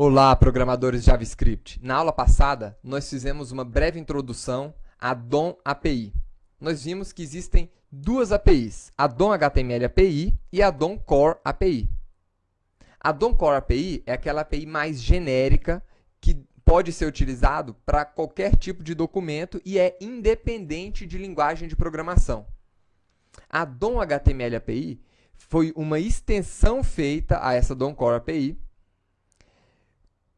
Olá, programadores JavaScript. Na aula passada, nós fizemos uma breve introdução à DOM API. Nós vimos que existem duas APIs, a DOM HTML API e a DOM Core API. A DOM Core API é aquela API mais genérica que pode ser utilizado para qualquer tipo de documento e é independente de linguagem de programação. A DOM HTML API foi uma extensão feita a essa DOM Core API,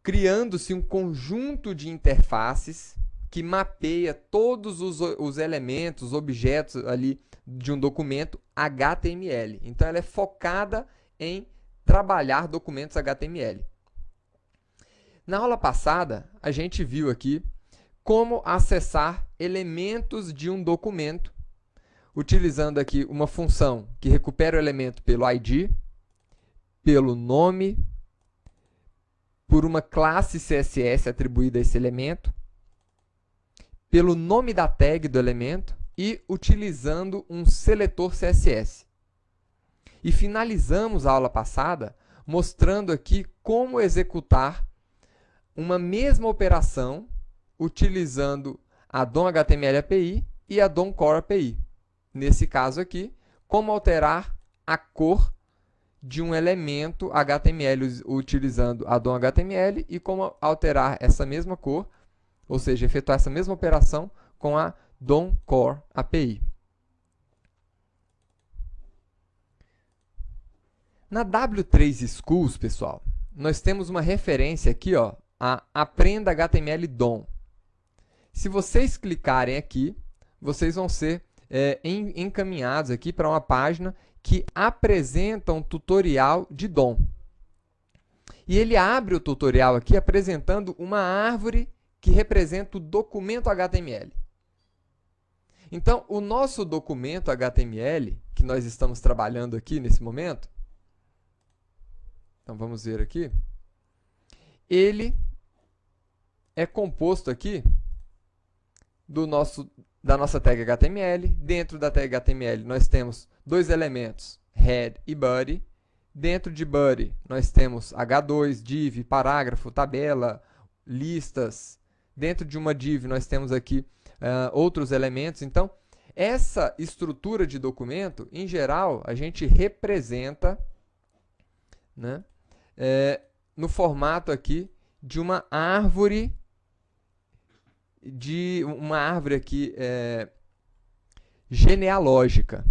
criando-se um conjunto de interfaces que mapeia todos os elementos, objetos ali de um documento HTML. Então, ela é focada em trabalhar documentos HTML. Na aula passada, a gente viu aqui como acessar elementos de um documento, utilizando aqui uma função que recupera o elemento pelo ID, pelo nome, por uma classe CSS atribuída a esse elemento, pelo nome da tag do elemento e utilizando um seletor CSS. E finalizamos a aula passada mostrando aqui como executar uma mesma operação utilizando a DOM HTML API e a DOM Core API. Nesse caso aqui, como alterar a cor de um elemento HTML utilizando a DOM HTML e como alterar essa mesma cor, ou seja, efetuar essa mesma operação com a DOM Core API. Na W3 Schools, pessoal, nós temos uma referência aqui, ó, a Aprenda HTML DOM. Se vocês clicarem aqui, vocês vão ser encaminhados aqui para uma página que apresenta um tutorial de DOM. E ele abre o tutorial aqui apresentando uma árvore que representa o documento HTML. Então, o nosso documento HTML, que nós estamos trabalhando aqui nesse momento, então vamos ver aqui, ele é composto aqui da nossa tag HTML. Dentro da tag HTML nós temos dois elementos, head e body. Dentro de body nós temos H2, div, parágrafo, tabela, listas. Dentro de uma div nós temos aqui outros elementos. Então, essa estrutura de documento, em geral, a gente representa, né, no formato aqui de uma árvore aqui genealógica.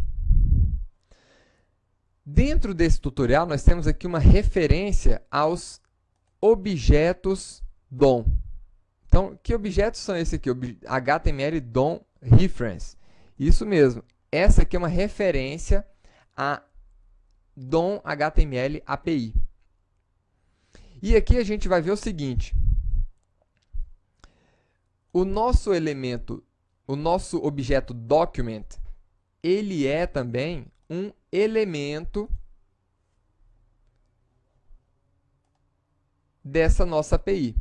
Dentro desse tutorial, nós temos aqui uma referência aos objetos DOM. Então, que objetos são esses aqui? HTML DOM Reference. Isso mesmo. Essa aqui é uma referência a DOM HTML API. E aqui a gente vai ver o seguinte. O nosso elemento, o nosso objeto document, ele é também um elemento dessa nossa API.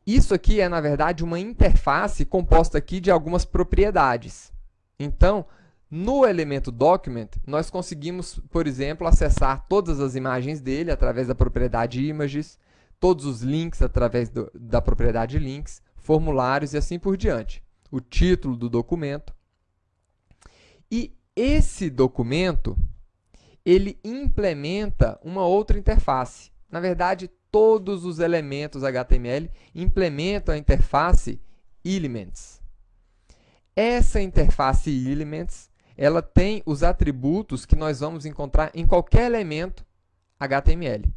Isso aqui é, na verdade, uma interface composta aqui de algumas propriedades. Então, no elemento document, nós conseguimos, por exemplo, acessar todas as imagens dele através da propriedade images, todos os links através da propriedade links, formulários e assim por diante. O título do documento. E esse documento, ele implementa uma outra interface. Na verdade, todos os elementos HTML implementam a interface Elements. Essa interface Elements, ela tem os atributos que nós vamos encontrar em qualquer elemento HTML.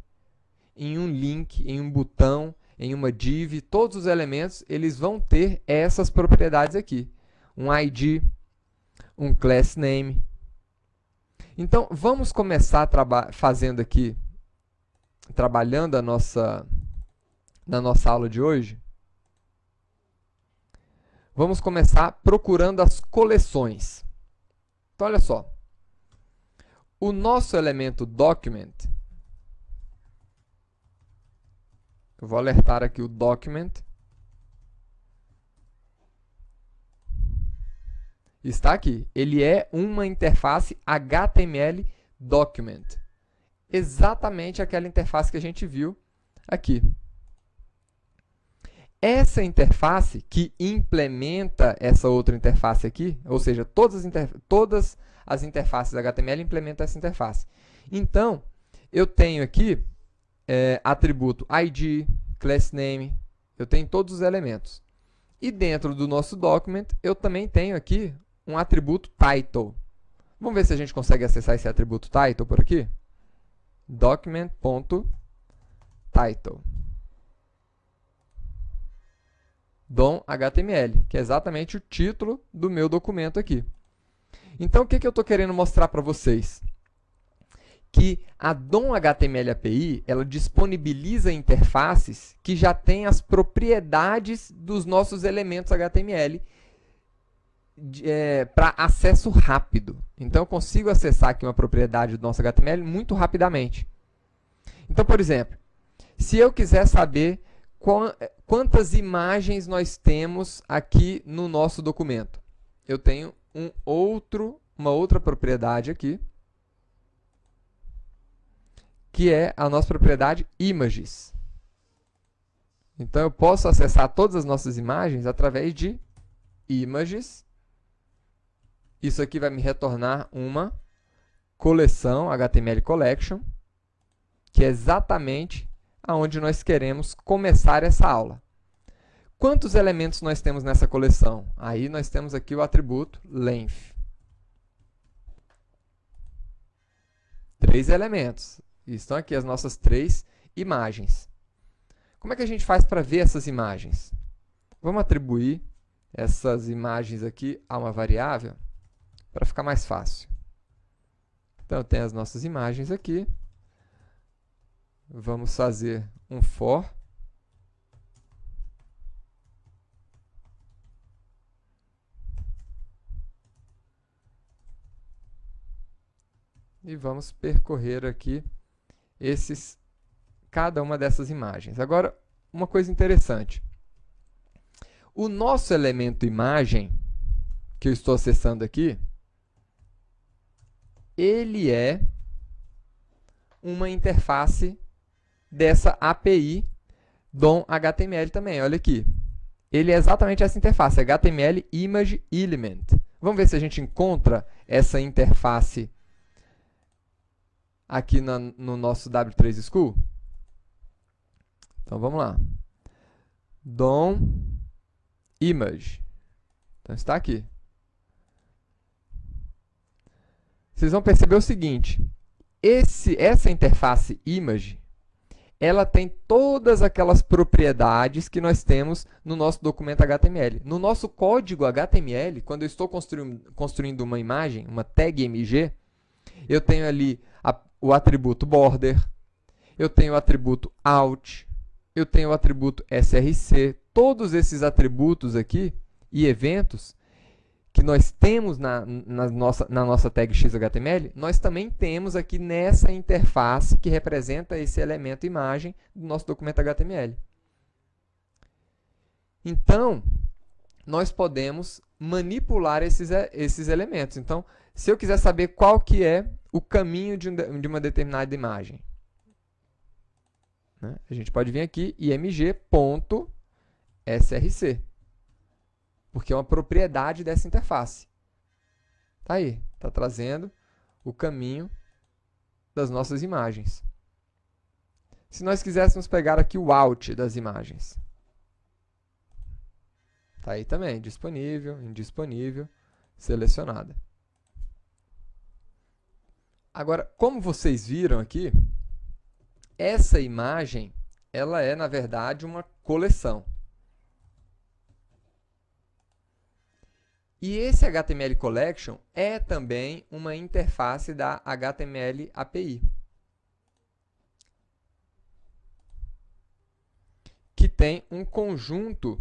Em um link, em um botão, em uma div, todos os elementos eles vão ter essas propriedades aqui. Um ID, um class name. Então, vamos começar fazendo aqui, trabalhando na nossa aula de hoje. Vamos começar procurando as coleções. Então, olha só. O nosso elemento document, eu vou alertar aqui o document, está aqui. Ele é uma interface HTML document. Exatamente aquela interface que a gente viu aqui. Essa interface que implementa essa outra interface aqui, ou seja, todas as interfaces HTML implementam essa interface. Então, eu tenho aqui atributo ID, class name, eu tenho todos os elementos. E dentro do nosso document, eu também tenho aqui um atributo title. Vamos ver se a gente consegue acessar esse atributo title por aqui? Document.title. DOM.html, que é exatamente o título do meu documento aqui. Então, o que eu estou querendo mostrar para vocês? Que a DOM.html API, ela disponibiliza interfaces que já têm as propriedades dos nossos elementos HTML para acesso rápido. Então, eu consigo acessar aqui uma propriedade do nosso HTML muito rapidamente. Então, por exemplo, se eu quiser saber quantas imagens nós temos aqui no nosso documento, eu tenho uma outra propriedade aqui, que é a nossa propriedade images. Então, eu posso acessar todas as nossas imagens através de images. Isso aqui vai me retornar uma coleção HTML Collection, que é exatamente aonde nós queremos começar essa aula. Quantos elementos nós temos nessa coleção? Aí nós temos aqui o atributo length. 3 elementos. E estão aqui as nossas 3 imagens. Como é que a gente faz para ver essas imagens? Vamos atribuir essas imagens aqui a uma variável para ficar mais fácil. Então, eu tenho as nossas imagens aqui. Vamos fazer um for. E vamos percorrer aqui cada uma dessas imagens. Agora, uma coisa interessante. O nosso elemento imagem, que eu estou acessando aqui, ele é uma interface dessa API DOM.html também. Olha aqui. Ele é exatamente essa interface, HTML Image Element. Vamos ver se a gente encontra essa interface aqui no nosso W3 School. Então, vamos lá. DOM Image. Então, está aqui. Vocês vão perceber o seguinte. Essa interface Image, ela tem todas aquelas propriedades que nós temos no nosso documento HTML. No nosso código HTML, quando eu estou construindo uma imagem, uma tag MG, eu tenho ali o atributo border, eu tenho o atributo out, eu tenho o atributo src. Todos esses atributos aqui e eventos que nós temos na nossa tag XHTML, nós também temos aqui nessa interface que representa esse elemento imagem do nosso documento HTML. Então, nós podemos manipular esses elementos. Então, se eu quiser saber qual que é o caminho de uma determinada imagem, né, a gente pode vir aqui img.src. Porque é uma propriedade dessa interface. Tá aí, está trazendo o caminho das nossas imagens. Se nós quiséssemos pegar aqui o out das imagens, tá aí também, disponível, indisponível, selecionada. Agora, como vocês viram aqui, essa imagem, ela é, na verdade, uma coleção. E esse HTML Collection é também uma interface da HTML API, que tem um conjunto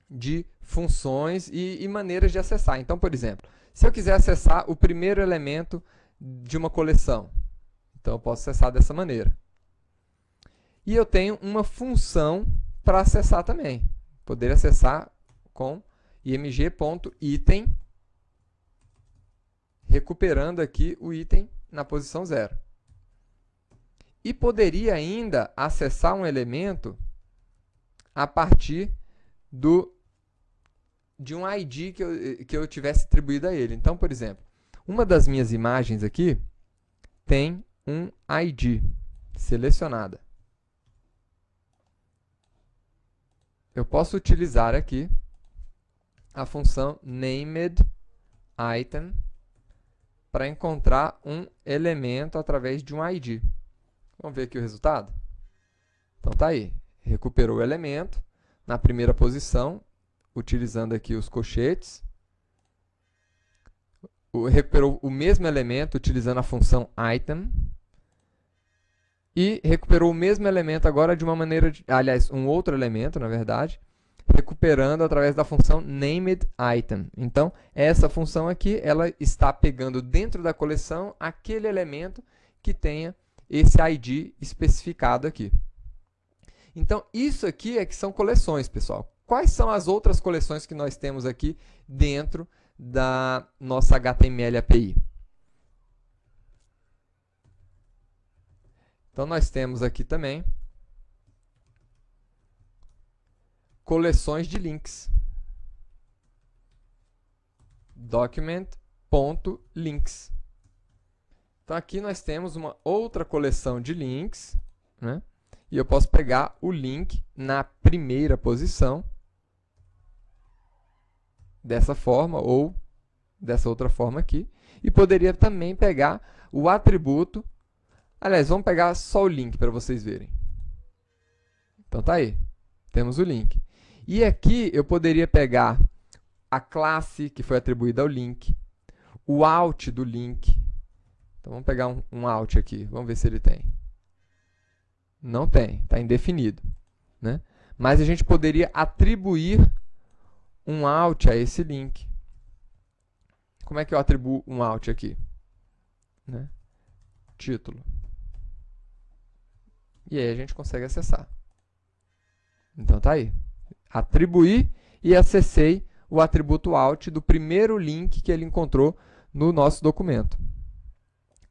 de funções e maneiras de acessar. Então, por exemplo, se eu quiser acessar o primeiro elemento de uma coleção, então eu posso acessar dessa maneira. E eu tenho uma função para acessar também. Poder acessar com img.item, recuperando aqui o item na posição 0. E poderia ainda acessar um elemento a partir de um ID que eu tivesse atribuído a ele. Então, por exemplo, uma das minhas imagens aqui tem um ID selecionada. Eu posso utilizar aqui a função namedItem para encontrar um elemento através de um ID. Vamos ver aqui o resultado? Então tá aí, recuperou o elemento na primeira posição, utilizando aqui os colchetes. Recuperou o mesmo elemento utilizando a função item. E recuperou o mesmo elemento agora de uma maneira, aliás, um outro elemento, na verdade, recuperando através da função namedItem. Então, essa função aqui, ela está pegando dentro da coleção aquele elemento que tenha esse ID especificado aqui. Então, isso aqui é que são coleções, pessoal. Quais são as outras coleções que nós temos aqui dentro da nossa HTML API? Então, nós temos aqui também coleções de links. Document.links. Então, aqui nós temos uma outra coleção de links, né? E eu posso pegar o link na primeira posição, dessa forma, ou dessa outra forma aqui. E poderia também pegar o atributo. Aliás, vamos pegar só o link para vocês verem. Então, tá aí. Temos o link. E aqui eu poderia pegar a classe que foi atribuída ao link, o out do link. Então, vamos pegar um out aqui. Vamos ver se ele tem. Não tem. Está indefinido, né? Mas a gente poderia atribuir um out a esse link. Como é que eu atribuo um out aqui? Né? Título. E aí a gente consegue acessar. Então tá aí. Atribuí e acessei o atributo out do primeiro link que ele encontrou no nosso documento.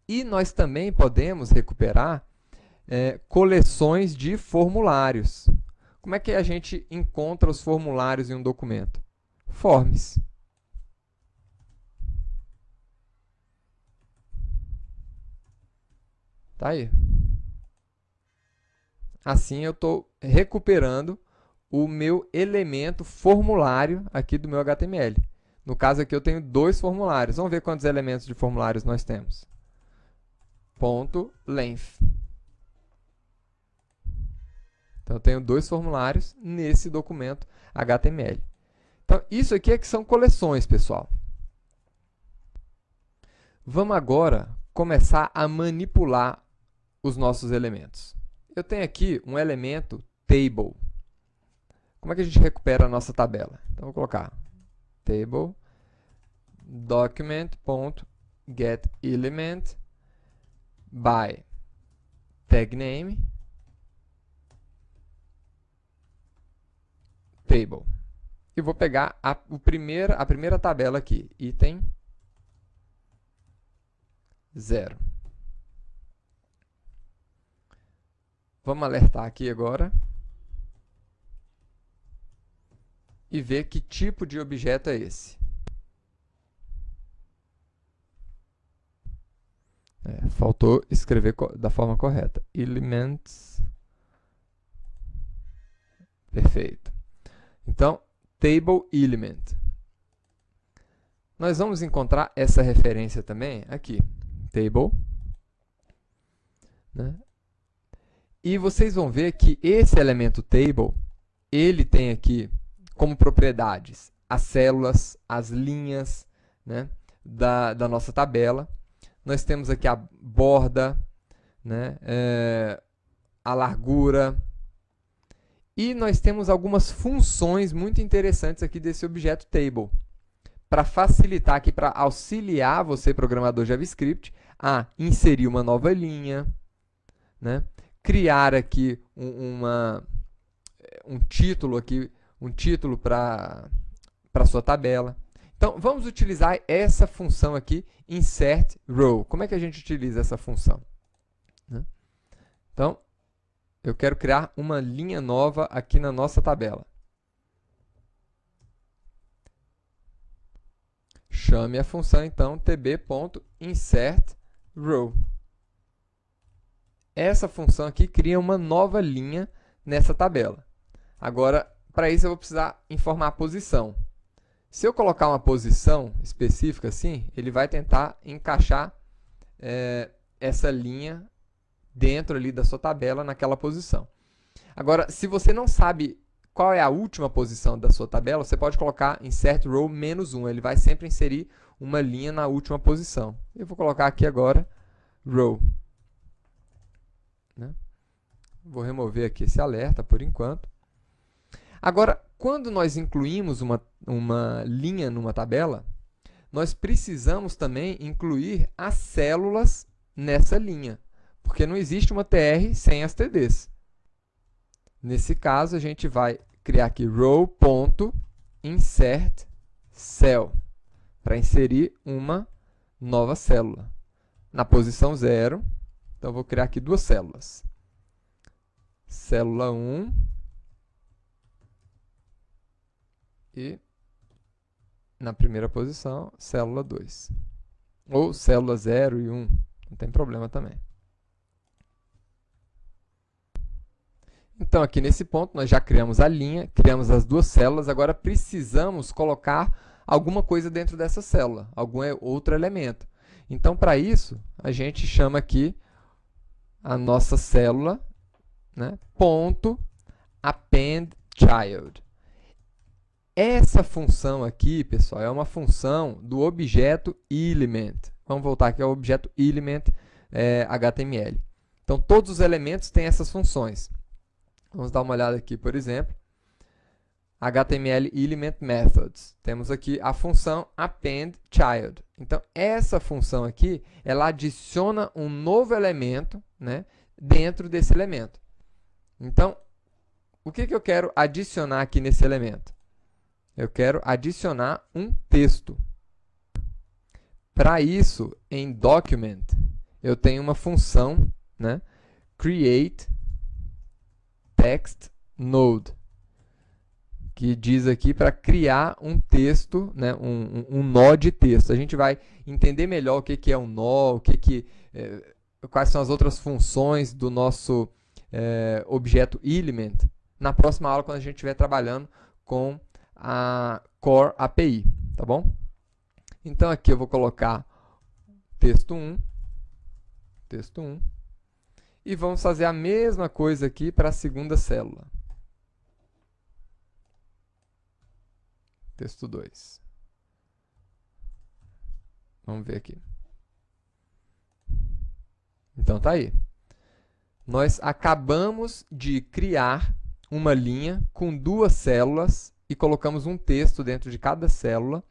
E nós também podemos recuperar coleções de formulários. Como é que a gente encontra os formulários em um documento? Forms. Tá aí. Assim eu estou recuperando o meu elemento formulário aqui do meu HTML. No caso aqui eu tenho 2 formulários. Vamos ver quantos elementos de formulários nós temos. Ponto length. Então eu tenho 2 formulários nesse documento HTML. Então isso aqui é que são coleções, pessoal. Vamos agora começar a manipular os nossos elementos. Eu tenho aqui um elemento table. Como é que a gente recupera a nossa tabela? Então, vou colocar table document.getElement by tag name table. E vou pegar a primeira tabela aqui, item 0. Vamos alertar aqui agora e ver que tipo de objeto é esse. Faltou escrever da forma correta. Elements. Perfeito. Então, table element. Nós vamos encontrar essa referência também aqui. Table. Né? E vocês vão ver que esse elemento table, ele tem aqui como propriedades as células, as linhas, né, da nossa tabela. Nós temos aqui a borda, né, a largura. E nós temos algumas funções muito interessantes aqui desse objeto table. Para facilitar aqui, para auxiliar você, programador JavaScript, a inserir uma nova linha, né, criar aqui um título aqui, um título para a sua tabela. Então, vamos utilizar essa função aqui, insert row. Como é que a gente utiliza essa função? Né? Então, eu quero criar uma linha nova aqui na nossa tabela. Chame a função, então, tb.insertRow. Essa função aqui cria uma nova linha nessa tabela. Agora, para isso, eu vou precisar informar a posição. Se eu colocar uma posição específica assim, ele vai tentar encaixar essa linha dentro ali da sua tabela naquela posição. Agora, se você não sabe qual é a última posição da sua tabela, você pode colocar insert row -1. Ele vai sempre inserir uma linha na última posição. Eu vou colocar aqui agora row. Né? Vou remover aqui esse alerta por enquanto. Agora, quando nós incluímos uma linha numa tabela, nós precisamos também incluir as células nessa linha, porque não existe uma TR sem as TDs. Nesse caso, a gente vai criar aqui row.insertCell para inserir uma nova célula. Na posição 0, então vou criar aqui duas células. Célula 1 e, na primeira posição, célula 2. Ou célula 0 e 1, não tem problema também. Então, aqui nesse ponto, nós já criamos a linha, criamos as duas células, agora precisamos colocar alguma coisa dentro dessa célula, algum outro elemento. Então, para isso, a gente chama aqui a nossa célula, né, .appendChild. Essa função aqui, pessoal, é uma função do objeto element. Vamos voltar aqui ao objeto element HTML. Então, todos os elementos têm essas funções. Vamos dar uma olhada aqui, por exemplo, HTML Element Methods. Temos aqui a função appendChild. Então, essa função aqui, ela adiciona um novo elemento, né, dentro desse elemento. Então, o que eu quero adicionar aqui nesse elemento? Eu quero adicionar um texto. Para isso, em Document, eu tenho uma função, né, createTextNode, que diz aqui para criar um texto, né, um nó de texto. A gente vai entender melhor o que é um nó, quais são as outras funções do nosso objeto element na próxima aula, quando a gente estiver trabalhando com a Core API, tá bom? Então, aqui eu vou colocar texto 1, e vamos fazer a mesma coisa aqui para a segunda célula. Texto 2. Vamos ver aqui. Então, tá aí. Nós acabamos de criar uma linha com duas células e colocamos um texto dentro de cada célula,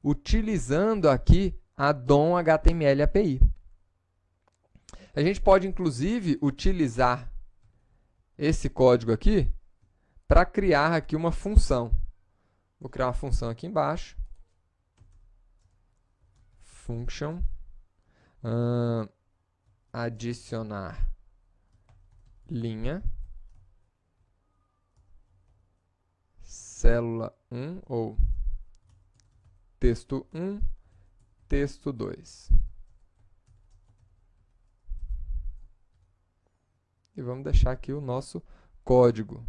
utilizando aqui a DOM HTML API. A gente pode, inclusive, utilizar esse código aqui para criar aqui uma função. Vou criar uma função aqui embaixo. Function. Adicionar linha. Célula 1 ou texto 1, texto 2. E vamos deixar aqui o nosso código.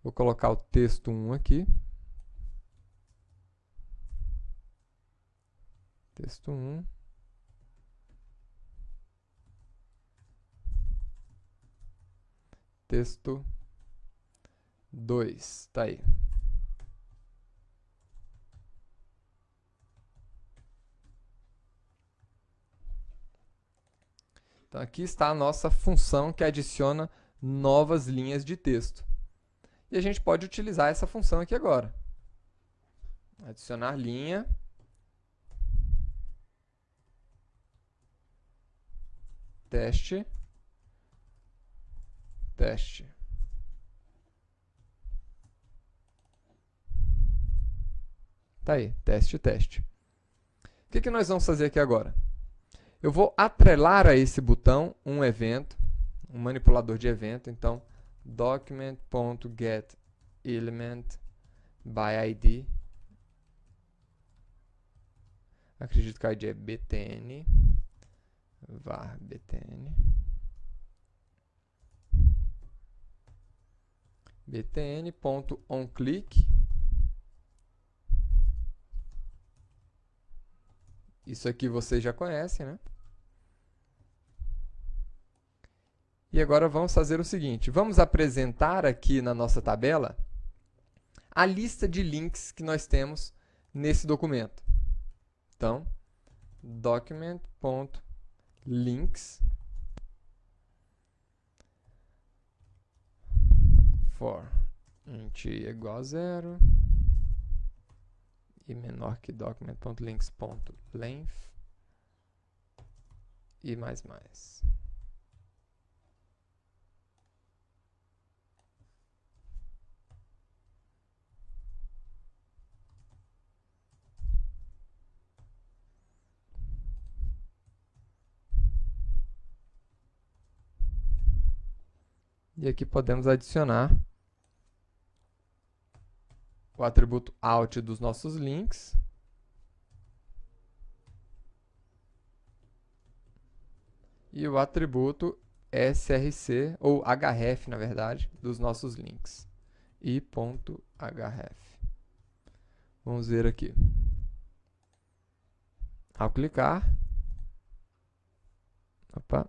Vou colocar o texto 1 aqui. Texto 1. Texto 2. Tá aí. Então, aqui está a nossa função que adiciona novas linhas de texto. E a gente pode utilizar essa função aqui agora. Adicionar linha. Teste. Teste. Tá aí, teste, teste. O que nós vamos fazer aqui agora? Eu vou atrelar a esse botão um evento. um manipulador de evento. Então, document.getElementById. Acredito que a ID é btn, var btn, btn.onClick. Isso aqui vocês já conhecem, né? E agora vamos fazer o seguinte, vamos apresentar aqui na nossa tabela a lista de links que nós temos nesse documento. Então, document.links for int igual a 0 e menor que document.links.length e mais. E aqui podemos adicionar o atributo out dos nossos links. E o atributo src, ou href, na verdade, dos nossos links. i.href. Vamos ver aqui. Ao clicar. Opa.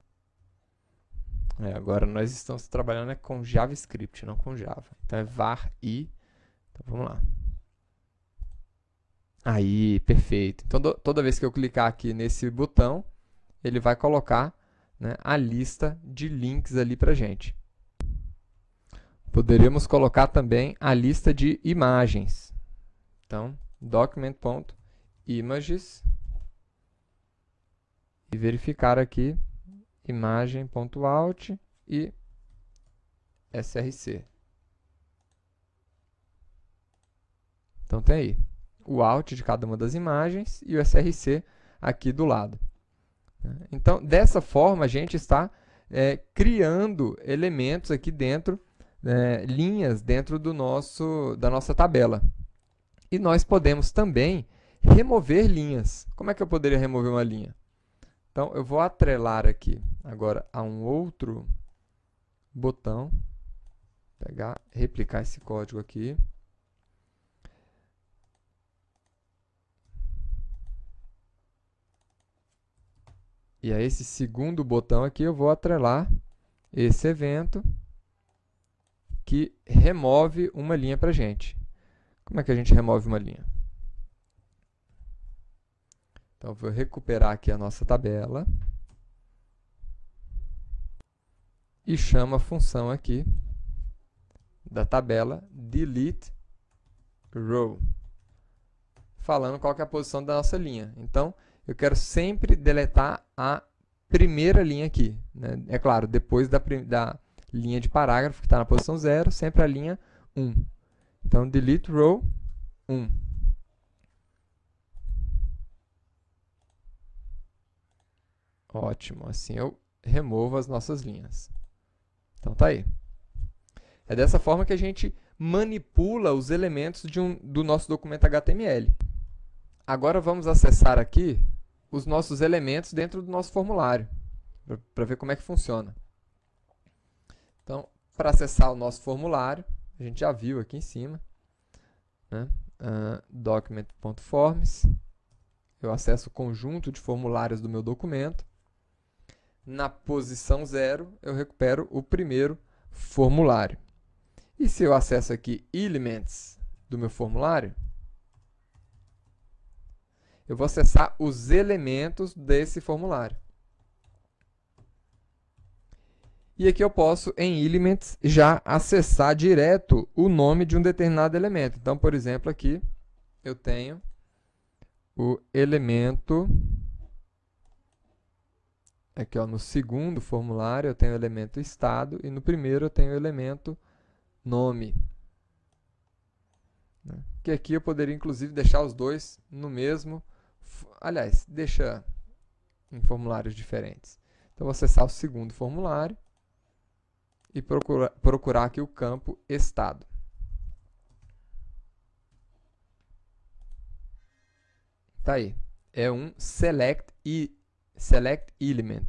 Agora nós estamos trabalhando com JavaScript, não com Java. Então é var i. Então vamos lá. Aí, perfeito. Então toda vez que eu clicar aqui nesse botão, ele vai colocar, né, a lista de links ali para a gente. Poderíamos colocar também a lista de imagens. Então, document.images e verificar aqui imagem.out e src. Então tem aí o out de cada uma das imagens e o src aqui do lado. Então, dessa forma, a gente está criando elementos aqui dentro, linhas dentro da nossa tabela. E nós podemos também remover linhas. Como é que eu poderia remover uma linha? Então, eu vou atrelar aqui agora a um outro botão. Replicar esse código aqui. E a esse segundo botão aqui eu vou atrelar esse evento que remove uma linha para a gente. Como é que a gente remove uma linha? Então, eu vou recuperar aqui a nossa tabela e chamo a função aqui da tabela deleteRow, falando qual que é a posição da nossa linha. Então, eu quero sempre deletar a primeira linha aqui, né? É claro, depois da linha de parágrafo, que está na posição 0, sempre a linha 1. Então, delete row 1. Ótimo, assim eu removo as nossas linhas. Então, tá aí. É dessa forma que a gente manipula os elementos do nosso documento HTML. Agora vamos acessar aqui os nossos elementos dentro do nosso formulário, para ver como é que funciona. Então, para acessar o nosso formulário, a gente já viu aqui em cima, né? Document.forms, eu acesso o conjunto de formulários do meu documento. Na posição 0, eu recupero o primeiro formulário. E se eu acesso aqui Elements do meu formulário, eu vou acessar os elementos desse formulário. E aqui eu posso, em Elements, já acessar direto o nome de um determinado elemento. Então, por exemplo, aqui eu tenho o elemento... Aqui, ó, no segundo formulário eu tenho o elemento estado e no primeiro eu tenho o elemento nome. Que aqui eu poderia, inclusive, deixar os dois no mesmo... Aliás, deixa em formulários diferentes. Então, vou acessar o segundo formulário. e procurar aqui o campo estado. Tá aí. É um select element.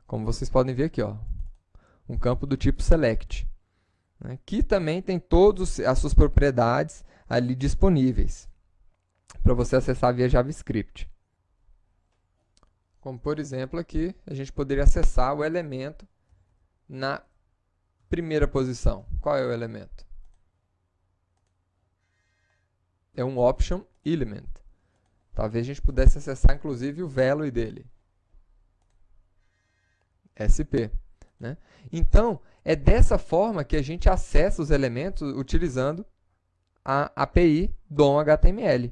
Como vocês podem ver aqui, ó, um campo do tipo select, né, que também tem todas as suas propriedades ali disponíveis para você acessar via JavaScript. Como, por exemplo, aqui a gente poderia acessar o elemento na primeira posição. Qual é o elemento? É um option element. Talvez a gente pudesse acessar, inclusive, o value dele. SP. Né? Então, é dessa forma que a gente acessa os elementos utilizando a API DOM-HTML.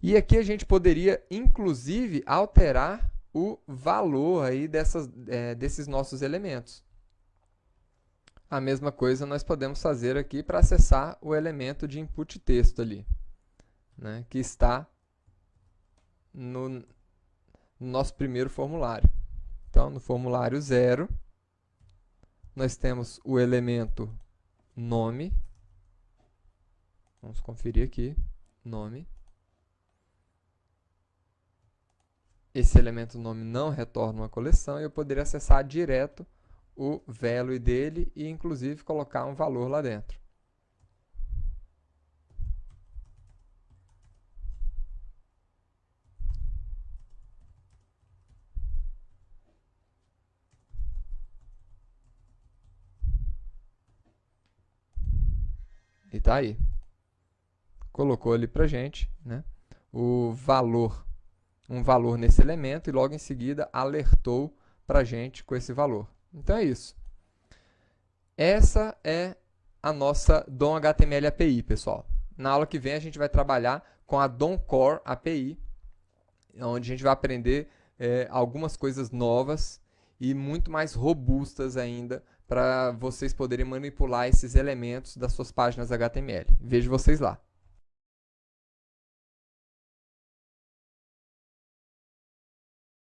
E aqui a gente poderia, inclusive, alterar o valor aí desses nossos elementos. A mesma coisa nós podemos fazer aqui para acessar o elemento de input texto ali, né, que está no nosso primeiro formulário. Então, no formulário 0, nós temos o elemento nome. Vamos conferir aqui, nome. Esse elemento nome não retorna uma coleção e eu poderia acessar direto o value dele e, inclusive, colocar um valor lá dentro. E tá aí. Colocou ali pra gente, né, o valor, um valor nesse elemento e logo em seguida alertou pra gente com esse valor. Então é isso. Essa é a nossa DOM HTML API, pessoal. Na aula que vem a gente vai trabalhar com a DOM Core API, onde a gente vai aprender algumas coisas novas e muito mais robustas ainda para vocês poderem manipular esses elementos das suas páginas HTML. Vejo vocês lá.